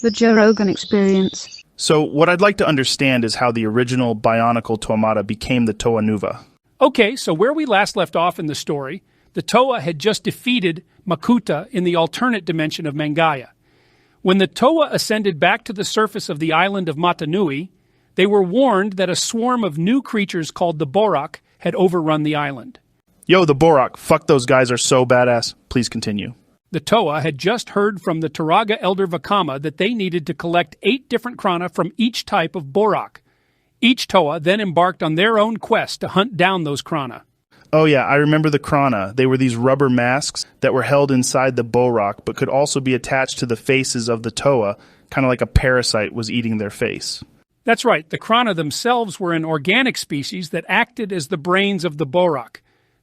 The Joe Rogan Experience. So what I'd like to understand is how the original Bionicle Toa Mata became the Toa Nuva. Okay, so where we last left off in the story, the Toa had just defeated Makuta in the alternate dimension of Mangaya. When the Toa ascended back to the surface of the island of Mata Nui, they were warned that a swarm of new creatures called the Borak had overrun the island. Yo, the Borak, fuck those guys are so badass. Please continue. The Toa had just heard from the Turaga Elder Vakama that they needed to collect 8 different krana from each type of Borak. Each Toa then embarked on their own quest to hunt down those krana. Oh yeah, I remember the krana. They were these rubber masks that were held inside the Borak, but could also be attached to the faces of the Toa, kind of like a parasite was eating their face. That's right, the krana themselves were an organic species that acted as the brains of the Borak.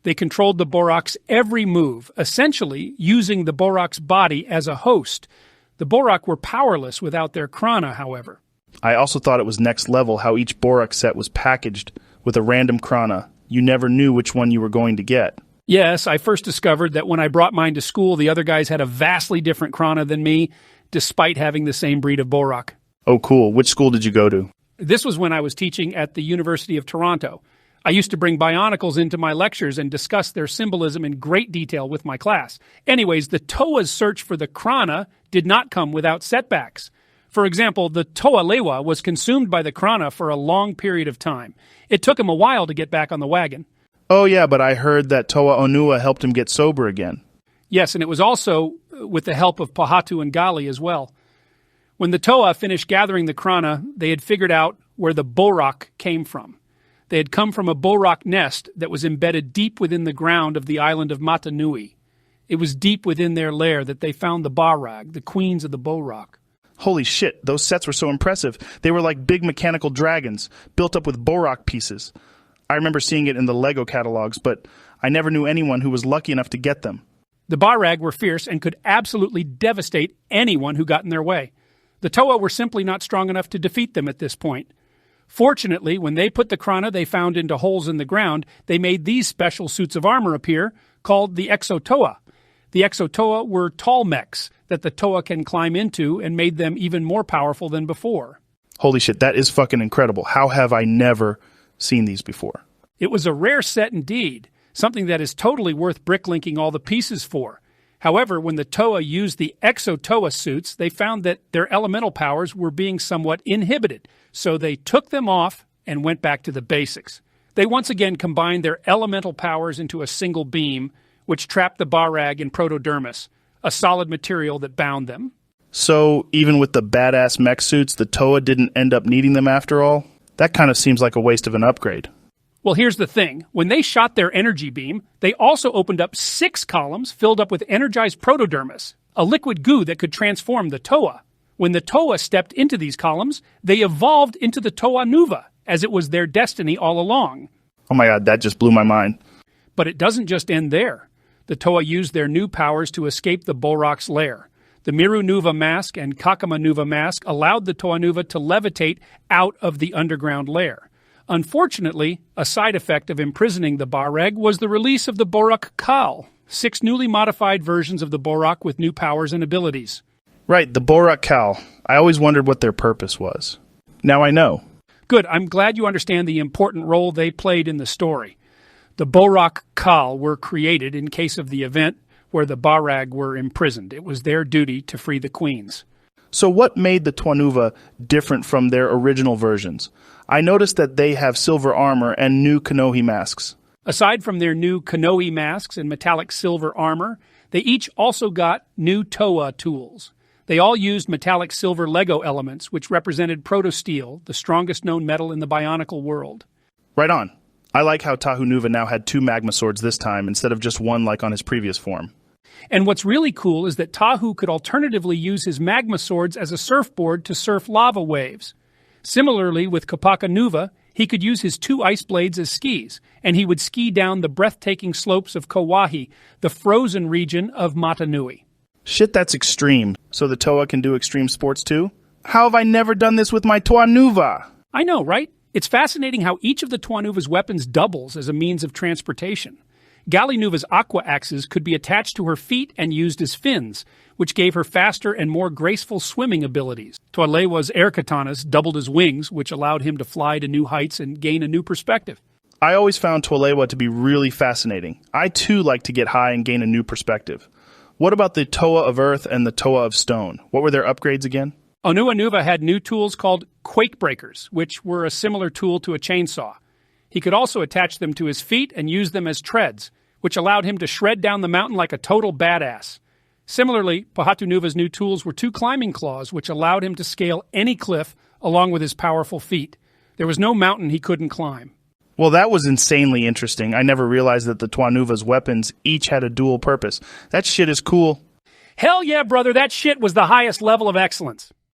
They controlled the Borak's every move, essentially using the Borak's body as a host. The Borak were powerless without their krana, however. I also thought it was next level how each Borak set was packaged with a random krana. You never knew which one you were going to get. Yes, I first discovered that when I brought mine to school, the other guys had a vastly different krana than me, despite having the same breed of Borak. Oh, cool. Which school did you go to? This was when I was teaching at the University of Toronto. I used to bring Bionicles into my lectures and discuss their symbolism in great detail with my class. Anyways, the Toa's search for the krana did not come without setbacks. For example, the Toa Lewa was consumed by the krana for a long period of time. It took him a while to get back on the wagon. Oh yeah, but I heard that Toa Onua helped him get sober again. Yes, and it was also with the help of Pahatu and Gali as well. When the Toa finished gathering the krana, they had figured out where the Borak came from. They had come from a Borak nest that was embedded deep within the ground of the island of Mata Nui. It was deep within their lair that they found the Barag, the queens of the Borak. Holy shit, those sets were so impressive. They were like big mechanical dragons, built up with Borak pieces. I remember seeing it in the Lego catalogs, but I never knew anyone who was lucky enough to get them. The Barag were fierce and could absolutely devastate anyone who got in their way. The Toa were simply not strong enough to defeat them at this point. Fortunately, when they put the krana they found into holes in the ground, they made these special suits of armor appear, called the Exotoa. The Exotoa were tall mechs that the Toa can climb into and made them even more powerful than before. Holy shit, that is fucking incredible. How have I never seen these before? It was a rare set indeed, something that is totally worth bricklinking all the pieces for. However, when the Toa used the Exotoa suits, they found that their elemental powers were being somewhat inhibited, so they took them off and went back to the basics. They once again combined their elemental powers into a single beam, which trapped the Barag in protodermis, a solid material that bound them. So, even with the badass mech suits, the Toa didn't end up needing them after all? That kind of seems like a waste of an upgrade. Well, here's the thing. When they shot their energy beam, they also opened up 6 columns filled up with energized protodermis, a liquid goo that could transform the Toa. When the Toa stepped into these columns, they evolved into the Toa Nuva, as it was their destiny all along. Oh my god, that just blew my mind. But it doesn't just end there. The Toa used their new powers to escape the Borak's lair. The Miru Nuva mask and Kakama Nuva mask allowed the Toa Nuva to levitate out of the underground lair. Unfortunately, a side effect of imprisoning the Barag was the release of the Borak Kal, 6 newly modified versions of the Borak with new powers and abilities. Right, the Borak Kal. I always wondered what their purpose was. Now I know. Good, I'm glad you understand the important role they played in the story. The Borak Kal were created in case of the event where the Barag were imprisoned. It was their duty to free the queens. So what made the Toa Nuva different from their original versions? I noticed that they have silver armor and new Kanohi masks. Aside from their new Kanohi masks and metallic silver armor, they each also got new Toa tools. They all used metallic silver Lego elements, which represented protosteel, the strongest known metal in the Bionicle world. Right on. I like how Tahu Nuva now had 2 magma swords this time, instead of just one like on his previous form. And what's really cool is that Tahu could alternatively use his magma swords as a surfboard to surf lava waves. Similarly, with Kopaka Nuva, he could use his 2 ice blades as skis, and he would ski down the breathtaking slopes of Kauahi, the frozen region of Mata Nui. Shit, that's extreme. So the Toa can do extreme sports too? How have I never done this with my Toa Nuva? I know, right? It's fascinating how each of the Toa Nuva's weapons doubles as a means of transportation. Nuva's aqua axes could be attached to her feet and used as fins, which gave her faster and more graceful swimming abilities. Toa Nuva's air katanas doubled as wings, which allowed him to fly to new heights and gain a new perspective. I always found Toa Nuva to be really fascinating. I too like to get high and gain a new perspective. What about the Toa of Earth and the Toa of Stone? What were their upgrades again? Toa Nuva had new tools called quake breakers, which were a similar tool to a chainsaw. He could also attach them to his feet and use them as treads, which allowed him to shred down the mountain like a total badass. Similarly, Toa Nuva's new tools were two climbing claws, which allowed him to scale any cliff along with his powerful feet. There was no mountain he couldn't climb. Well, that was insanely interesting. I never realized that the Toa Nuva's weapons each had a dual purpose. That shit is cool. Hell yeah, brother, that shit was the highest level of excellence.